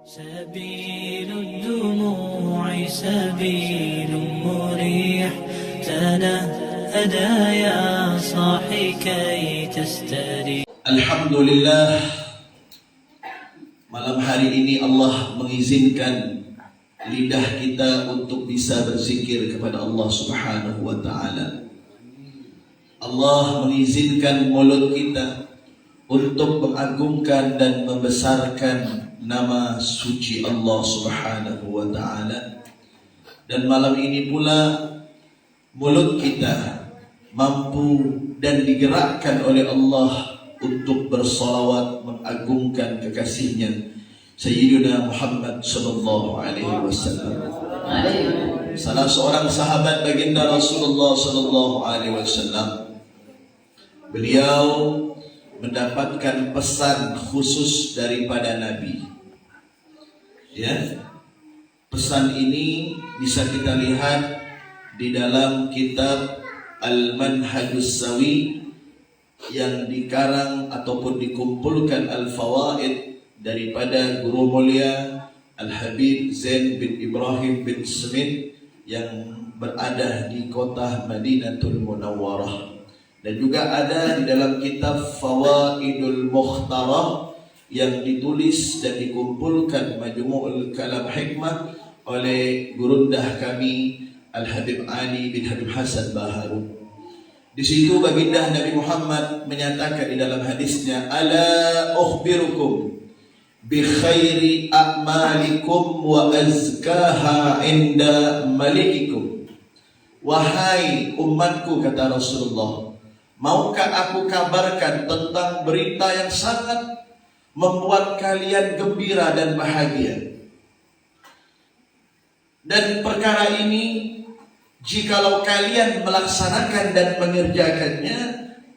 سبيل الدموع سبيل مريح تنهدى يا صاحي كي تستريح. Alhamdulillah, malam hari ini Allah mengizinkan lidah kita untuk bisa berzikir kepada Allah Subhanahu wa ta'ala. Allah mengizinkan mulut kita untuk mengagungkan dan membesarkan nama suci Allah Subhanahu wa ta'ala. Dan malam ini pula mulut kita mampu dan digerakkan oleh Allah untuk bersalawat mengagungkan kekasihnya Sayyidina Muhammad sallallahu alaihi wasallam. Salah seorang sahabat baginda Rasulullah sallallahu alaihi wasallam, beliau mendapatkan pesan khusus daripada Nabi. Ya, pesan ini bisa kita lihat di dalam kitab Al-Manhajus Sawi yang dikarang ataupun dikumpulkan Al-Fawaid daripada guru mulia Al-Habib Zain bin Ibrahim bin Smith yang berada di kota Madinatul Munawwarah. Dan juga ada di dalam kitab Fawaidul Mukhtarah yang ditulis dan dikumpulkan Majmu'ul Kalam Hikmah oleh gurundah kami Al-Habib Ali bin Habib Hasan Baharu. Di situ baginda Nabi Muhammad menyatakan di dalam hadisnya, ala ukhbirukum bi khairi a'malikum wa azkaha inda malikikum. Wahai umatku, kata Rasulullah, maukah aku kabarkan tentang berita yang sangat membuat kalian gembira dan bahagia? Dan perkara ini, jikalau kalian melaksanakan dan mengerjakannya,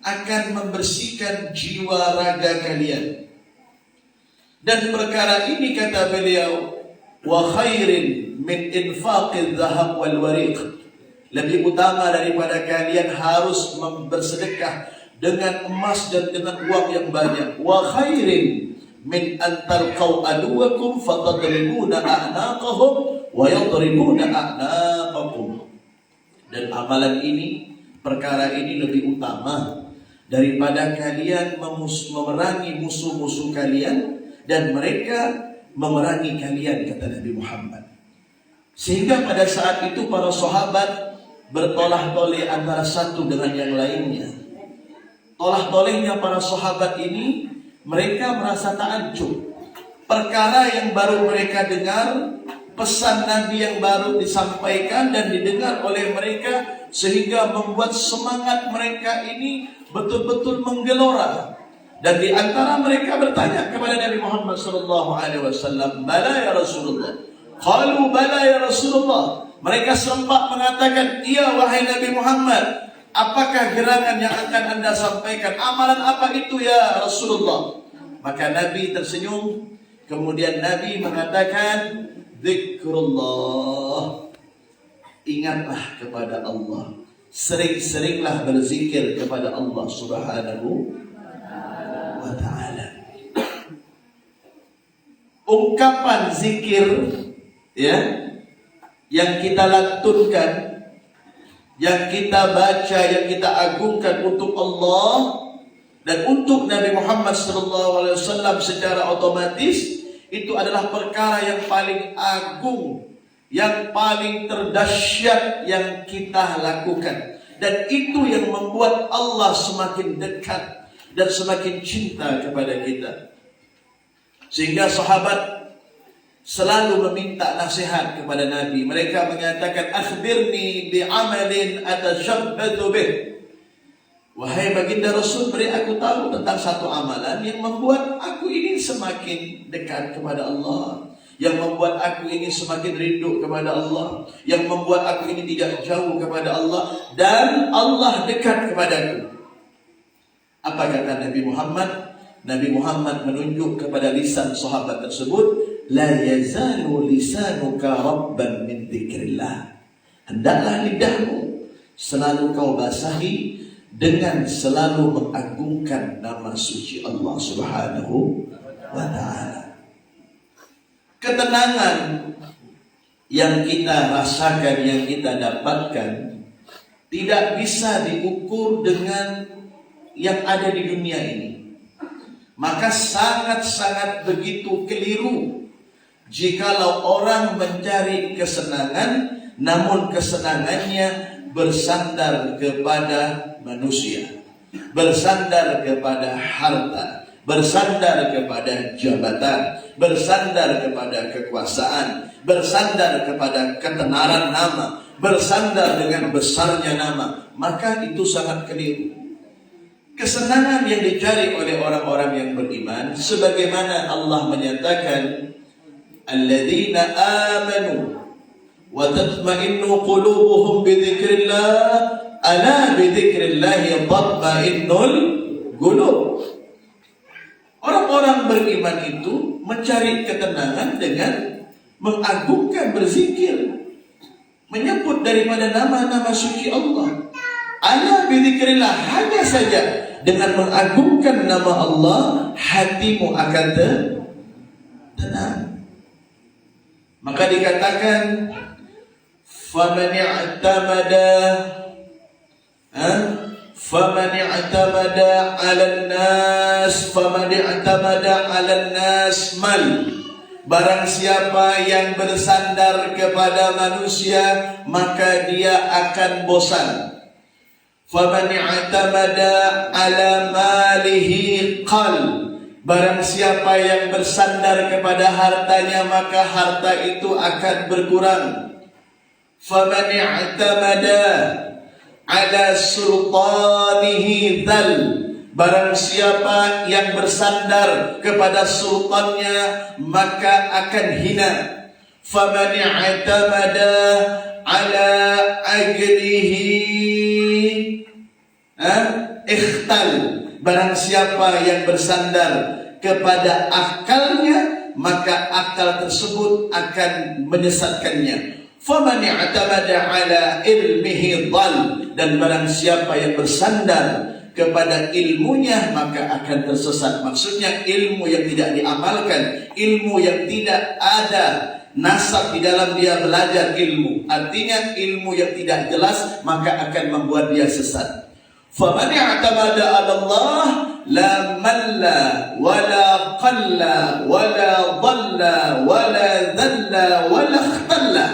akan membersihkan jiwa raga kalian. Dan perkara ini, kata beliau, wa khairin min infaqil zahab wal wariq, lebih utama daripada kalian harus bersedekah dengan emas dan dengan uang yang banyak. Wa khairin min antalqaw aduwakum fatadribuna a'naqahum wa yadribuna a'naqakum. Dan amalan ini, perkara ini lebih utama daripada kalian memerangi musuh-musuh kalian dan mereka memerangi kalian, kata Nabi Muhammad. Sehingga pada saat itu para sahabat bertolah-toleh antara satu dengan yang lainnya. Tolah-tolehnya para sahabat ini, mereka merasa takjub. Perkara yang baru mereka dengar, pesan Nabi yang baru disampaikan dan didengar oleh mereka, sehingga membuat semangat mereka ini betul-betul menggelora. Dan di antara mereka bertanya kepada Nabi Muhammad SAW, bala ya Rasulullah. Qalu bala ya Rasulullah. Mereka sempat mengatakan, iya wahai Nabi Muhammad, apakah gerangan yang akan anda sampaikan? Amalan apa itu ya Rasulullah? Maka Nabi tersenyum. Kemudian Nabi mengatakan, zikrullah, ingatlah kepada Allah, sering-seringlah berzikir kepada Allah Subhanahu wa ta'ala. Ungkapan zikir, ya, yang kita lantunkan, yang kita baca, yang kita agungkan untuk Allah dan untuk Nabi Muhammad SAW secara otomatis, itu adalah perkara yang paling agung, yang paling terdahsyat yang kita lakukan. Dan itu yang membuat Allah semakin dekat dan semakin cinta kepada kita. Sehingga sahabat selalu meminta nasihat kepada Nabi. Mereka mengatakan, akhbirni bi'amalin atashabbatu bih. Wahai baginda Rasul, beri aku tahu tentang satu amalan yang membuat aku ini semakin dekat kepada Allah, yang membuat aku ini semakin rindu kepada Allah, yang membuat aku ini tidak jauh kepada Allah dan Allah dekat kepadaku. Apa kata Nabi Muhammad? Nabi Muhammad menunjuk kepada lisan sahabat tersebut, la yazalu lisanuka rabban min dzikrillah. Hendaklah lidahmu selalu kau basahi dengan selalu mengagungkan nama suci Allah Subhanahu wa ta'ala. ketenangan yang kita rasakan, yang kita dapatkan, tidak bisa diukur dengan yang ada di dunia ini. Maka sangat-sangat begitu keliru jikalau orang mencari kesenangan, namun kesenangannya bersandar kepada manusia, bersandar kepada harta, bersandar kepada jabatan, bersandar kepada kekuasaan, bersandar kepada ketenaran nama, bersandar dengan besarnya nama. Maka itu sangat keliru. Kesenangan yang dicari oleh orang-orang yang beriman, sebagaimana Allah menyatakan, alladzina amanu wa tatma'innu qulubuhum bi dzikrillah, ala bi dzikrillah tatma'innul qulub. Orang-orang beriman itu mencari ketenangan dengan mengagungkan, berzikir, menyebut daripada nama-nama suci Allah. Ala bi dzikrillah, hanya saja dengan mengagungkan nama Allah, hatimu akan tenang. Maka dikatakan, faman i'tamada faman i'tamada 'alan nas, faman i'tamada 'alan nas mal. Barang siapa yang bersandar kepada manusia, maka dia akan bosan. Faman i'tamada 'ala malihi qal. Barang siapa yang bersandar kepada hartanya, maka harta itu akan berkurang. Faman i'tamada 'ala sultanihi dzal. Barang siapa yang bersandar kepada sultannya, maka akan hina. Faman i'tamada 'ala ajlihi ikhtal. Barang siapa yang bersandar kepada akalnya, maka akal tersebut akan menyesatkannya. Faman i'tamada 'ala ilmihi dhal. Dan barang siapa yang bersandar kepada ilmunya, maka akan tersesat. Maksudnya ilmu yang tidak diamalkan, ilmu yang tidak ada nasab di dalam dia belajar ilmu, artinya ilmu yang tidak jelas, maka akan membuat dia sesat. Faman i'tamada 'ala Allah la malla wala qalla wala dhalla wala dhalla wala ikhtalla.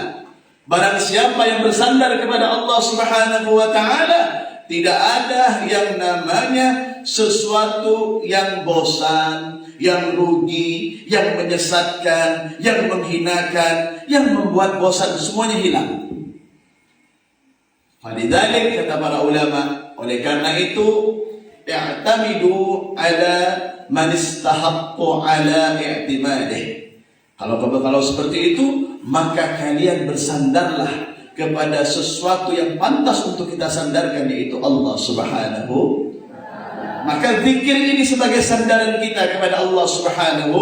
Barang siapa yang bersandar kepada Allah Subhanahu wa taala, tidak ada yang namanya sesuatu yang bosan, yang rugi, yang menyesatkan, yang menghinakan, yang membuat bosan, semuanya hilang. Falidzalik, kata para ulama, oleh karena itu, i'tamidu ala man istahaqqu ala i'timadih. Kalau seperti itu, maka kalian bersandarlah kepada sesuatu yang pantas untuk kita sandarkan, yaitu Allah Subhanahu. Maka zikir ini sebagai sandaran kita kepada Allah Subhanahu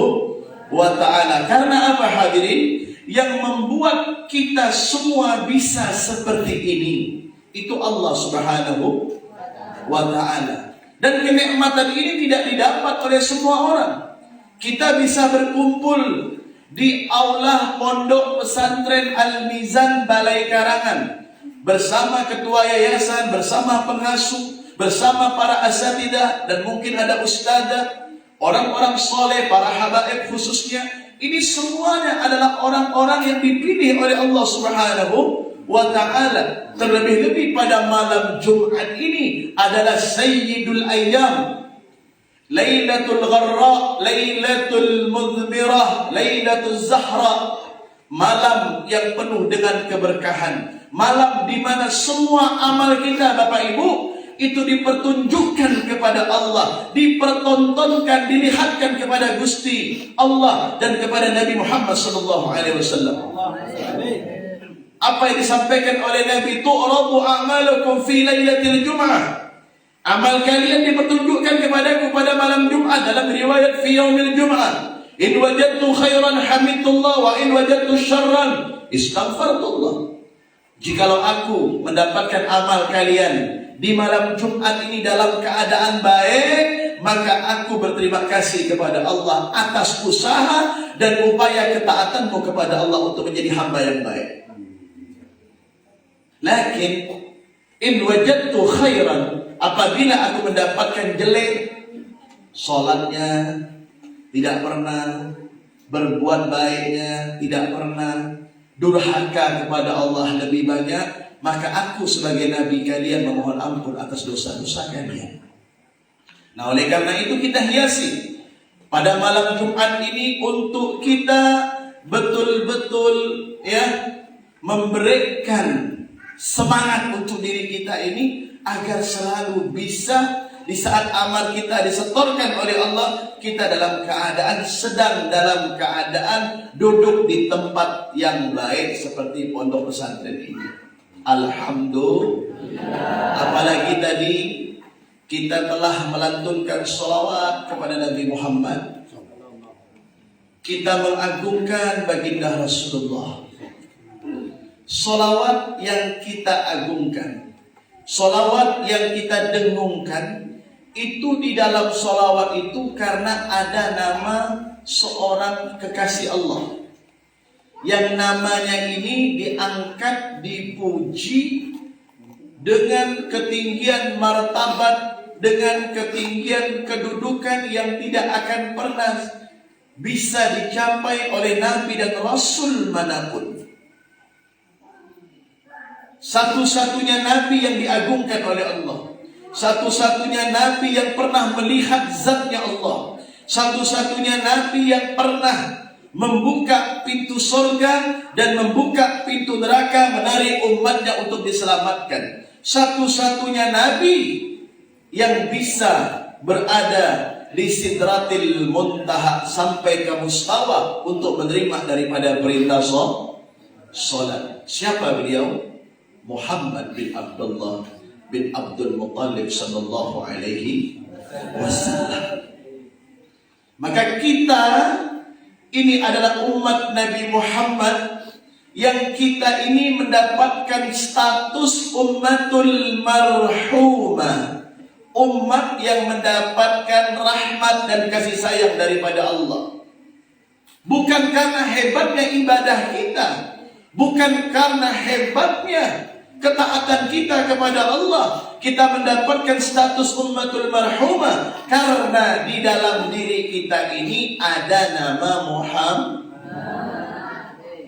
wa ta'ala. Karena apa, hadirin? Yang membuat kita semua bisa seperti ini, itu Allah Subhanahu wa ta'ala. Dan kenikmatan ini tidak didapat oleh semua orang. Kita bisa berkumpul di aula Pondok Pesantren Al-Mizan Balai Karangan, bersama ketua yayasan, bersama pengasuh, bersama para asatidah, dan mungkin ada ustadzah, orang-orang soleh, para habaib khususnya. Ini semuanya adalah orang-orang yang dipilih oleh Allah Subhanahu wa ta'ala. Terlebih-lebih pada malam Jumat ini adalah Sayyidul Ayyam, Lailatul Gharra, Lailatul Mudhmirah, Lailatul Zahra. Malam yang penuh dengan keberkahan, malam di mana semua amal kita, Bapak Ibu, itu dipertunjukkan kepada Allah, dipertontonkan, dilihatkan kepada Gusti Allah dan kepada Nabi Muhammad SAW. Apa yang disampaikan oleh Nabi, tu'radu a'malukum fi lailatul jum'ah. Amal kalian dipertunjukkan kepadaku pada malam Jumat, dalam riwayat fi yaumil jum'ah. In wajadtu khairan hamidullah wa in wajadtu syarran istaghfartullah. Jikalau aku mendapatkan amal kalian di malam Jumat ini dalam keadaan baik, maka aku berterima kasih kepada Allah atas usaha dan upaya ketaatanmu kepada Allah untuk menjadi hamba yang baik. Lakin in wajadtu khairan, apabila aku mendapatkan jelek, sholatnya tidak pernah, berbuat baiknya tidak pernah, durhaka kepada Allah lebih banyak, maka aku sebagai Nabi kalian memohon ampun atas dosa-dosa kalian. Nah, oleh karena itu kita hiasi pada malam Jumat ini untuk kita betul-betul memberikan semangat untuk diri kita ini agar selalu bisa di saat amal kita disetorkan oleh Allah, kita sedang dalam keadaan duduk di tempat yang baik seperti pondok pesantren ini. Alhamdulillah. Apalagi tadi kita telah melantunkan sholawat kepada Nabi Muhammad. Kita mengagungkan baginda Rasulullah. Sholawat yang kita agungkan, sholawat yang kita dengungkan, itu di dalam sholawat itu karena ada nama seorang kekasih Allah yang namanya ini diangkat, dipuji dengan ketinggian martabat, dengan ketinggian kedudukan yang tidak akan pernah bisa dicapai oleh Nabi dan Rasul manapun. Satu-satunya Nabi yang diagungkan oleh Allah, satu-satunya Nabi yang pernah melihat zatnya Allah, satu-satunya Nabi yang pernah membuka pintu surga dan membuka pintu neraka, menarik umatnya untuk diselamatkan. Satu-satunya Nabi yang bisa berada di Sidratil Muntaha sampai ke Mustawa untuk menerima daripada perintah salat. Siapa beliau? Muhammad bin Abdullah bin Abdul Muttalib sallallahu alaihi wasallam. Maka kita ini adalah umat Nabi Muhammad yang kita ini mendapatkan status ummatul marhumah, umat yang mendapatkan rahmat dan kasih sayang daripada Allah. Bukan karena hebatnya ibadah kita, bukan karena hebatnya ketaatan kita kepada Allah, kita mendapatkan status ummatul marhumah karena di dalam diri kita ini ada nama Muhammad.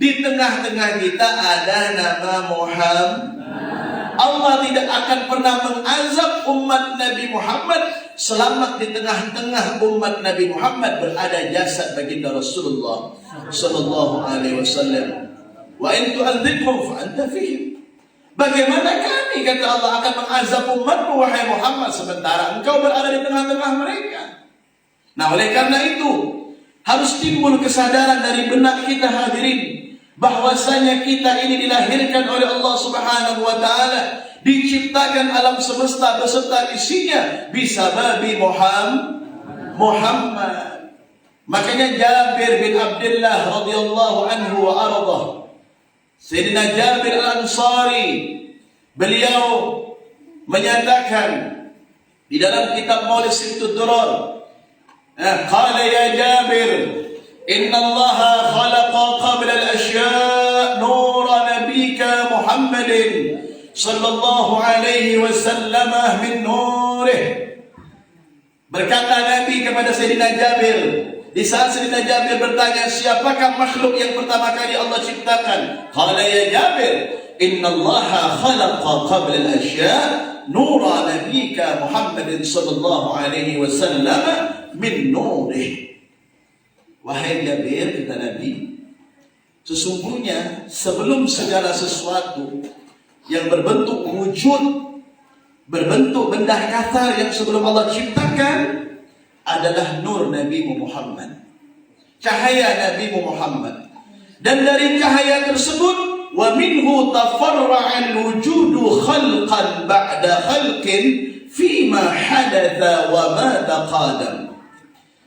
Di tengah-tengah kita ada nama Muhammad. Allah tidak akan pernah mengazab umat Nabi Muhammad selama di tengah-tengah umat Nabi Muhammad berada jasad baginda Rasulullah sallallahu alaihi wasallam. Wa in tu'adzibhum fa anta fihim. Bagaimana kami, kata Allah, akan mengazab umatmu wahai Muhammad sementara engkau berada di tengah-tengah mereka. Nah, oleh karena itu harus timbul kesadaran dari benak kita hadirin bahwasanya kita ini dilahirkan oleh Allah Subhanahu wa taala, diciptakan alam semesta beserta isinya bisababi Muhammad. Makanya Jabir bin Abdullah radhiyallahu anhu wa ardah, Sayyidina Jabir Al-Ansari, beliau menyatakan di dalam kitab Maulid Siftud Durar, qala ya Jabir, inna Allah khalaqa qabla al-ashya' nura nabika Muhammadin sallallahu alaihi wasallam min nurih. Berkata Nabi kepada Sayyidina Jabir, di saat Sayyidina Jabir bertanya, siapakah makhluk yang pertama kali Allah ciptakan? Qala ya Jabir, inna Allah khalaqa qabla al-ashya' nura nabika Muhammadin sallallahu alaihi wasallam min nurih. Wahai Jabir, kata Nabi, sesungguhnya sebelum segala sesuatu yang berbentuk wujud, berbentuk benda kasar yang sebelum Allah ciptakan adalah nur Nabi Muhammad, cahaya Nabi Muhammad. Dan dari cahaya tersebut, wa minhu tafarra'al wujudu khalqan ba'da khalqin fima hadatha wa ma taqadam.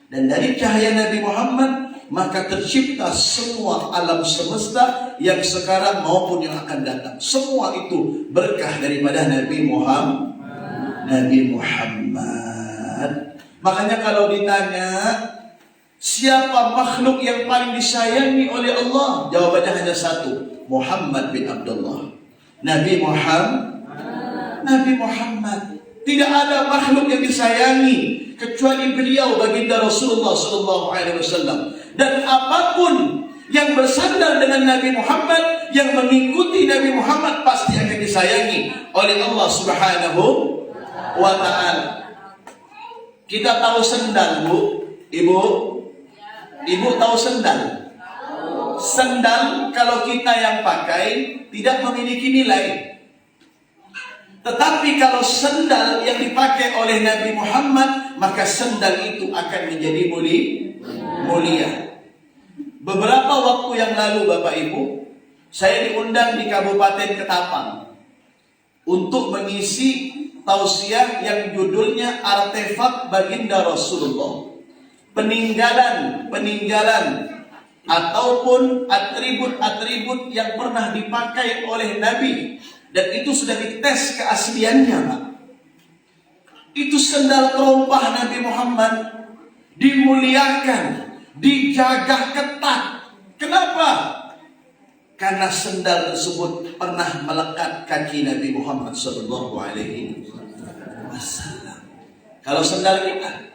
Dan dari cahaya Nabi Muhammad maka tercipta semua alam semesta yang sekarang maupun yang akan datang. Semua itu berkah daripada Nabi Muhammad. Makanya kalau ditanya siapa makhluk yang paling disayangi oleh Allah, jawabannya hanya satu, Muhammad bin Abdullah. Nabi Muhammad. Tidak ada makhluk yang disayangi kecuali beliau, baginda Rasulullah sallallahu alaihi wasallam. Dan apapun yang bersandar dengan Nabi Muhammad, yang mengikuti Nabi Muhammad pasti akan disayangi oleh Allah Subhanahu wa taala. Kita tahu sendal, Bu? Ibu tahu sendal? Sendal kalau kita yang pakai tidak memiliki nilai. Tetapi kalau sendal yang dipakai oleh Nabi Muhammad, maka sendal itu akan menjadi mulia. Beberapa waktu yang lalu Bapak Ibu, saya diundang di Kabupaten Ketapang untuk mengisi tausiah yang judulnya Artefak Baginda Rasulullah. Peninggalan ataupun atribut-atribut yang pernah dipakai oleh Nabi, dan itu sudah dites keasliannya, Pak. Itu sendal terompah Nabi Muhammad, dimuliakan, dijaga ketat. Kenapa? Karena sendal tersebut pernah melekat kaki Nabi Muhammad sallallahu alaihi wasallam. Kalau sendal kita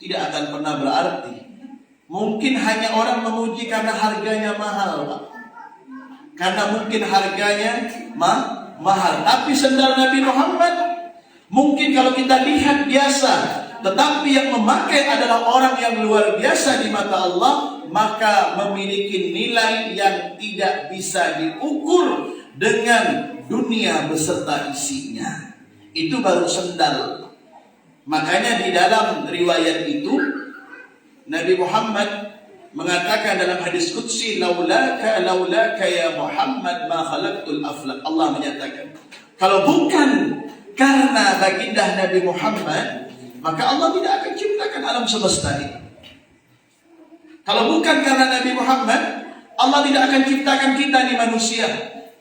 tidak akan pernah berarti. Mungkin hanya orang memuji karena harganya mahal, Pak. Karena mungkin harganya mahal. Tapi sendal Nabi Muhammad mungkin kalau kita lihat biasa, tetapi yang memakai adalah orang yang luar biasa di mata Allah, maka memiliki nilai yang tidak bisa diukur dengan dunia beserta isinya. Itu baru sendal. Makanya di dalam riwayat itu Nabi Muhammad mengatakan dalam hadis qudsi, laulaka ya Muhammad ma khalaqtul aflaq. Allah menyatakan, kalau bukan karena baginda Nabi Muhammad, maka Allah tidak akan ciptakan alam semesta ini. Kalau bukan karena Nabi Muhammad, Allah tidak akan ciptakan kita di manusia.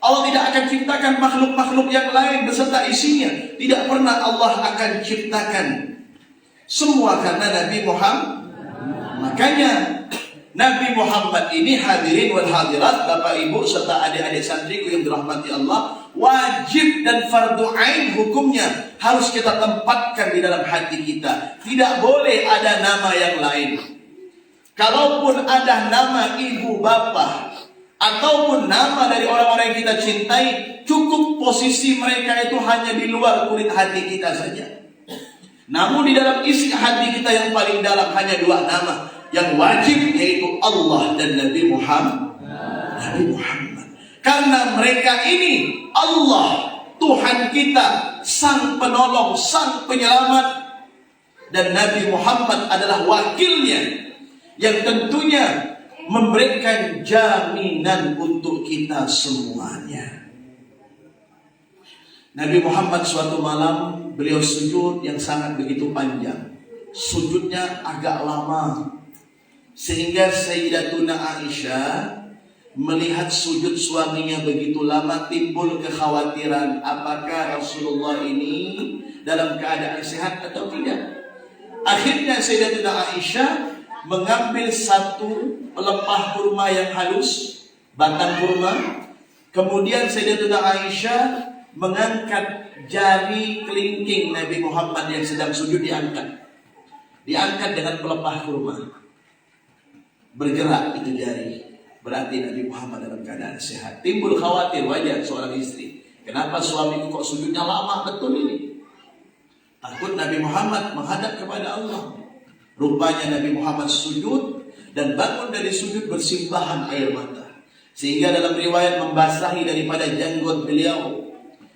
Allah tidak akan ciptakan makhluk-makhluk yang lain beserta isinya. Tidak pernah Allah akan ciptakan. Semua karena Nabi Muhammad. Makanya Nabi Muhammad ini, hadirin wal hadirat, Bapak Ibu serta adik-adik santriku yang dirahmati Allah, wajib dan fardu ain hukumnya harus kita tempatkan di dalam hati kita. Tidak boleh ada nama yang lain. Kalaupun ada nama ibu bapak ataupun nama dari orang-orang yang kita cintai, cukup posisi mereka itu hanya di luar kulit hati kita saja. Namun di dalam isi hati kita yang paling dalam hanya dua nama yang wajib, yaitu Allah dan Nabi Muhammad. Karena mereka ini Allah, Tuhan kita, Sang Penolong, Sang Penyelamat, dan Nabi Muhammad adalah wakilnya yang tentunya memberikan jaminan untuk kita semuanya. Nabi Muhammad suatu malam beliau sujud yang sangat begitu panjang. Sujudnya agak lama, sehingga Sayyidatuna Aisyah melihat sujud suaminya begitu lama, timbul kekhawatiran apakah Rasulullah ini dalam keadaan sehat atau tidak. Akhirnya Sayyidatuna Aisyah mengambil satu pelepah kurma yang halus, batang kurma. Kemudian Sayyidatuna Aisyah mengangkat jari kelingking Nabi Muhammad yang sedang sujud, diangkat dengan pelepah kurma. Bergerak itu jari, berarti Nabi Muhammad dalam keadaan sehat. Timbul khawatir wajar seorang istri, kenapa suamiku kok sujudnya lama betul ini? Takut Nabi Muhammad menghadap kepada Allah. Rupanya Nabi Muhammad sujud dan bangun dari sujud bersimbahan air mata, sehingga dalam riwayat membasahi daripada janggut beliau.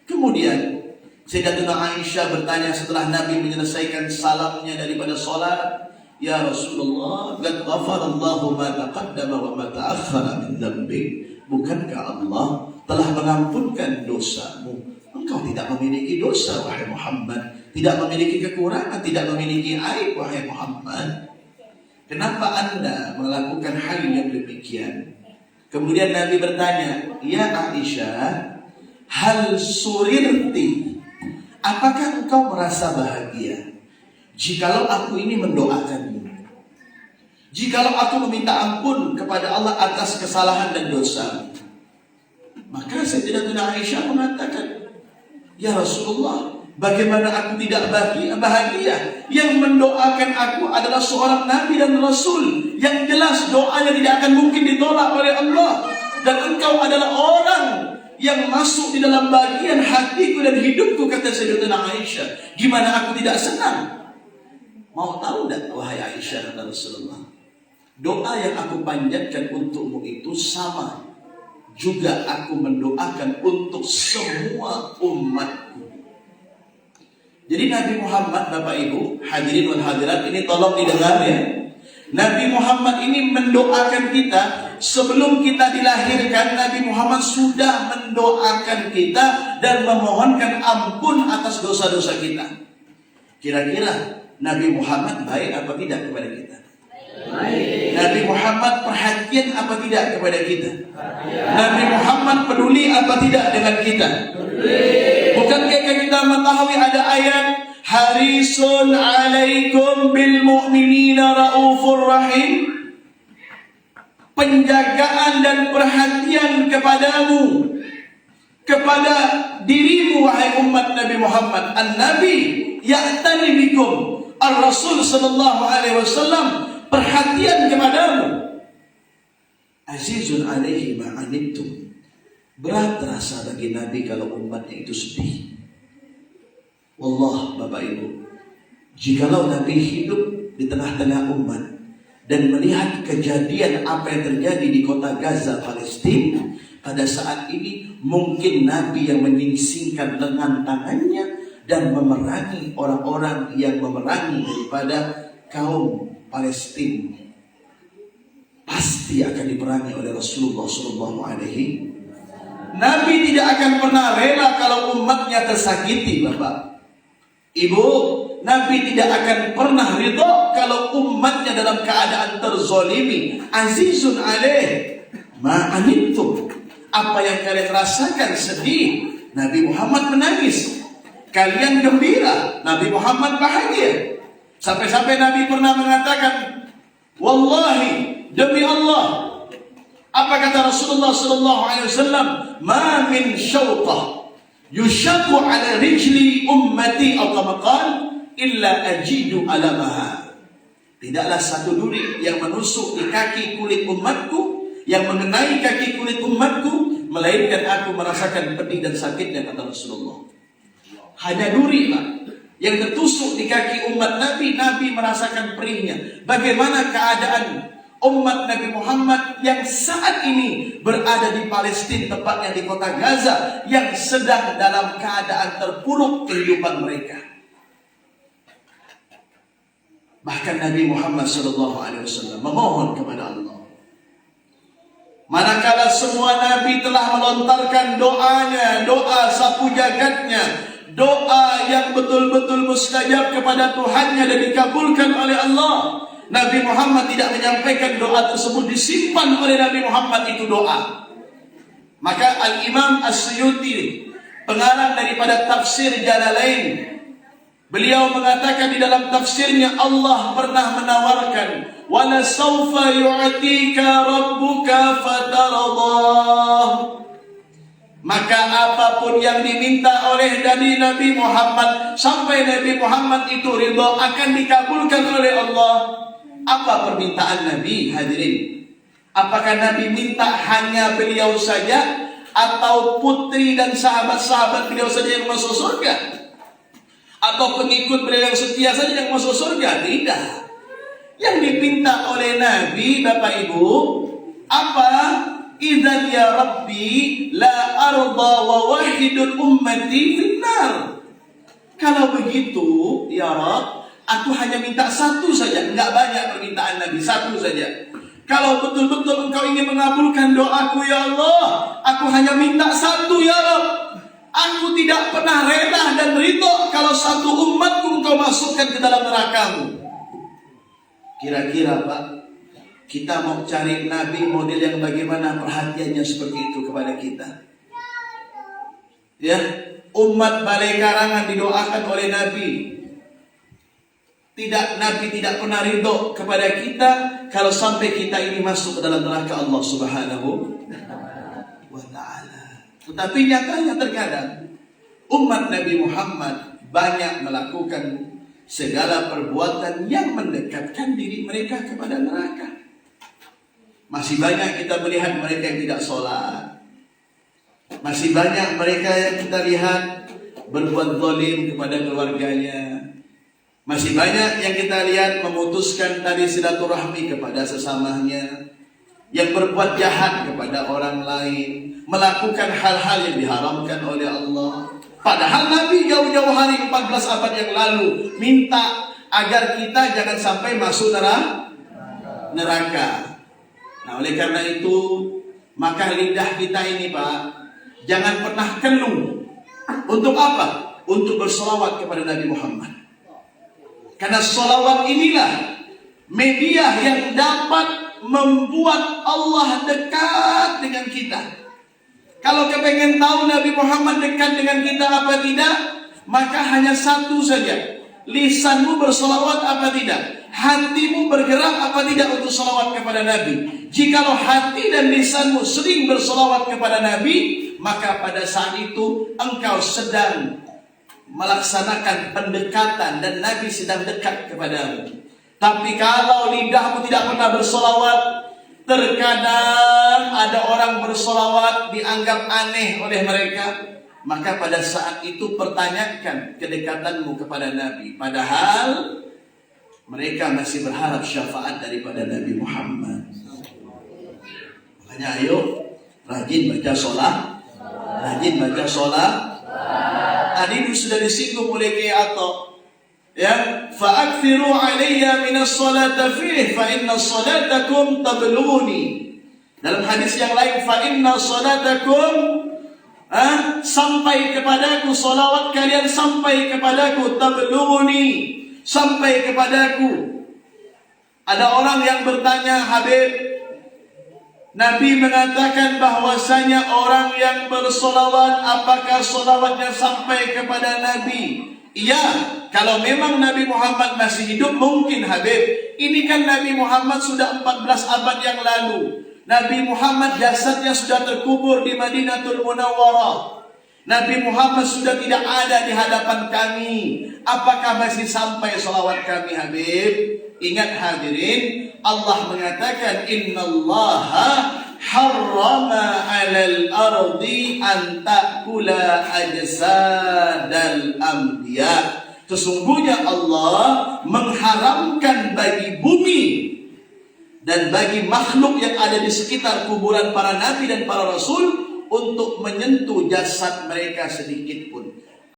Kemudian Sayyidatuna Aisyah bertanya setelah Nabi menyelesaikan salamnya daripada salat, ya Rasulullah, qad ghafarallahu ma taqaddama wa ma ta'akhkhara min dzambik. Bukankah Allah telah mengampunkan dosamu? Engkau tidak memiliki dosa, wahai Muhammad. Tidak memiliki kekurangan, tidak memiliki aib, wahai Muhammad. Kenapa Anda melakukan hal yang demikian? Kemudian Nabi bertanya, ya Aisyah, hal surirti, apakah engkau merasa bahagia jikalau aku ini mendoakanmu, jikalau aku meminta ampun kepada Allah atas kesalahan dan dosa. Maka Sayyidatuna Aisyah mengatakan, ya Rasulullah, bagaimana aku tidak bahagia? Yang mendoakan aku adalah seorang Nabi dan Rasul, yang jelas doanya tidak akan mungkin ditolak oleh Allah. Dan engkau adalah orang yang masuk di dalam bagian hatiku dan hidupku, kata Sayyidatuna Aisyah. Gimana aku tidak senang? Mau tahu tak wahai Aisyah, kata Rasulullah, doa yang aku panjatkan untukmu itu sama juga aku mendoakan untuk semua umatku. Jadi Nabi Muhammad, Bapak Ibu hadirin wal hadirat, ini tolong didengar ya. Nabi Muhammad ini mendoakan kita sebelum kita dilahirkan. Nabi Muhammad sudah mendoakan kita dan memohonkan ampun atas dosa-dosa kita. Kira-kira Nabi Muhammad baik apa tidak kepada kita? Nabi Muhammad perhatian apa tidak kepada kita? Nabi Muhammad peduli apa tidak dengan kita? Bukankah kita mengetahui ada ayat harisun alaikum bil mu'minina raufur rahim? Penjagaan dan perhatian kepadamu, kepada dirimu wahai umat Nabi Muhammad. An-Nabi ya'tani bikum, Ar-Rasul sallallahu alaihi wasallam perhatian kepadamu. Azizun alaihi ma'anittum, berat terasa bagi Nabi kalau umatnya itu sedih. Wallah Bapak Ibu, jikalau Nabi hidup di tengah-tengah umat dan melihat kejadian apa yang terjadi di kota Gaza, Palestina pada saat ini, mungkin Nabi yang menyingsingkan lengan tangannya dan memerangi orang-orang yang memerangi daripada kaum Palestina, pasti akan diperangi oleh Rasulullah SAW. Nabi tidak akan pernah rela kalau umatnya tersakiti, Bapak Ibu. Nabi tidak akan pernah ridho kalau umatnya dalam keadaan terzolimi. Azizun alaih ma'anittum, apa yang kalian rasakan sedih, Nabi Muhammad menangis. Kalian gembira, Nabi Muhammad bahagia. Sampai-sampai Nabi pernah mengatakan, wallahi, demi Allah, apa kata Rasulullah sallallahu alaihi wasallam, ma min syauqah yushaqqu ala rijli ummati atau kama qala illa ajidu alamaha. Tidaklah satu duri yang menusuk di kaki kulit umatku, yang mengenai kaki kulit umatku, melainkan aku merasakan pedih dan sakitnya, kata Rasulullah. Hanya duri Pak yang tertusuk di kaki umat Nabi, Nabi merasakan perihnya. Bagaimana keadaan umat Nabi Muhammad yang saat ini berada di Palestina, tepatnya di kota Gaza, yang sedang dalam keadaan terpuruk kehidupan mereka. Bahkan Nabi Muhammad SAW memohon kepada Allah. Manakala semua Nabi telah melontarkan doanya, doa sapu jagatnya, doa yang betul-betul mustajab kepada Tuhannya dan dikabulkan oleh Allah, Nabi Muhammad tidak menyampaikan doa tersebut, disimpan oleh Nabi Muhammad itu doa. Maka Al-Imam As-Suyuti, pengarang daripada tafsir Jalalain, beliau mengatakan di dalam tafsirnya, Allah pernah menawarkan, wala sawfa yu'tika rabbuka fataradah. Maka apapun yang diminta oleh Nabi Muhammad sampai Nabi Muhammad itu ridha akan dikabulkan oleh Allah. Apa permintaan Nabi, hadirin? Apakah Nabi minta hanya beliau saja, atau putri dan sahabat-sahabat beliau saja yang masuk surga, atau pengikut beliau yang setia saja yang masuk surga? Tidak. Yang dipinta oleh Nabi, Bapak Ibu, apa? Idzan ya Rabbi la arda wa wahidul ummati finnar. Kalau begitu ya Rabb, aku hanya minta satu saja, enggak banyak permintaan Nabi, satu saja. Kalau betul-betul engkau ingin mengabulkan doaku ya Allah, aku hanya minta satu ya Rabb. Aku tidak pernah rela dan ridho kalau satu umatku engkau masukkan ke dalam nerakamu. Kira-kira Pak, kita mau cari Nabi model yang bagaimana perhatiannya seperti itu kepada kita? Ya, umat Balai Karangan didoakan oleh Nabi. Nabi tidak pernah ridho kepada kita kalau sampai kita ini masuk ke dalam neraka Allah Subhanahu wa ta'ala. Tetapi nyatanya terkadang umat Nabi Muhammad banyak melakukan segala perbuatan yang mendekatkan diri mereka kepada neraka. Masih banyak kita melihat mereka yang tidak sholat. Masih banyak mereka yang kita lihat berbuat zalim kepada keluarganya. Masih banyak yang kita lihat memutuskan tali silaturahmi kepada sesamanya, yang berbuat jahat kepada orang lain, melakukan hal-hal yang diharamkan oleh Allah. Padahal Nabi jauh-jauh hari 14 abad yang lalu minta agar kita jangan sampai masuk neraka. Nah, oleh karena itu, maka lidah kita ini, Pak, jangan pernah kelung. Untuk apa? Untuk bersolawat kepada Nabi Muhammad. Karena solawat inilah media yang dapat membuat Allah dekat dengan kita. Kalau kepengen tahu Nabi Muhammad dekat dengan kita apa tidak, maka hanya satu saja. Lisanmu bersolawat apa tidak? Hatimu bergerak apa tidak untuk solawat kepada Nabi? Jikalau hati dan lisanmu sering bersolawat kepada Nabi, maka pada saat itu engkau sedang melaksanakan pendekatan dan Nabi sedang dekat kepadamu. Tapi kalau lidahmu tidak pernah bersolawat, terkadang ada orang bersolawat dianggap aneh oleh mereka, maka pada saat itu pertanyakan kedekatanmu kepada Nabi. Padahal mereka masih berharap syafaat daripada Nabi Muhammad. Makanya ayo rajin baca sholat, rajin baca sholat. Tadi sudah disinggung oleh Kiai Atta, ya, fa'akthiru alayya minas salata fihi fa inna salatakum tablughuni. Dalam hadis yang lain, fa inna salatakum sampai kepadaku, salawat kalian sampai kepadaku, tablughuni, sampai kepadaku. Ada orang yang bertanya, Habib, Nabi mengatakan bahwasanya orang yang bersolawat, apakah solawatnya sampai kepada Nabi? Iya, kalau memang Nabi Muhammad masih hidup mungkin, Habib. Ini kan Nabi Muhammad sudah 14 abad yang lalu. Nabi Muhammad jasadnya sudah terkubur di Madinatul Munawwarah. Nabi Muhammad sudah tidak ada di hadapan kami. Apakah masih sampai solawat kami, Habib? Ingat hadirin, Allah mengatakan innallaha harrama 'alal ardi an ta'kula ajsadal anbiya. Sesungguhnya Allah mengharamkan bagi bumi dan bagi makhluk yang ada di sekitar kuburan para nabi dan para rasul untuk menyentuh jasad mereka sedikit pun.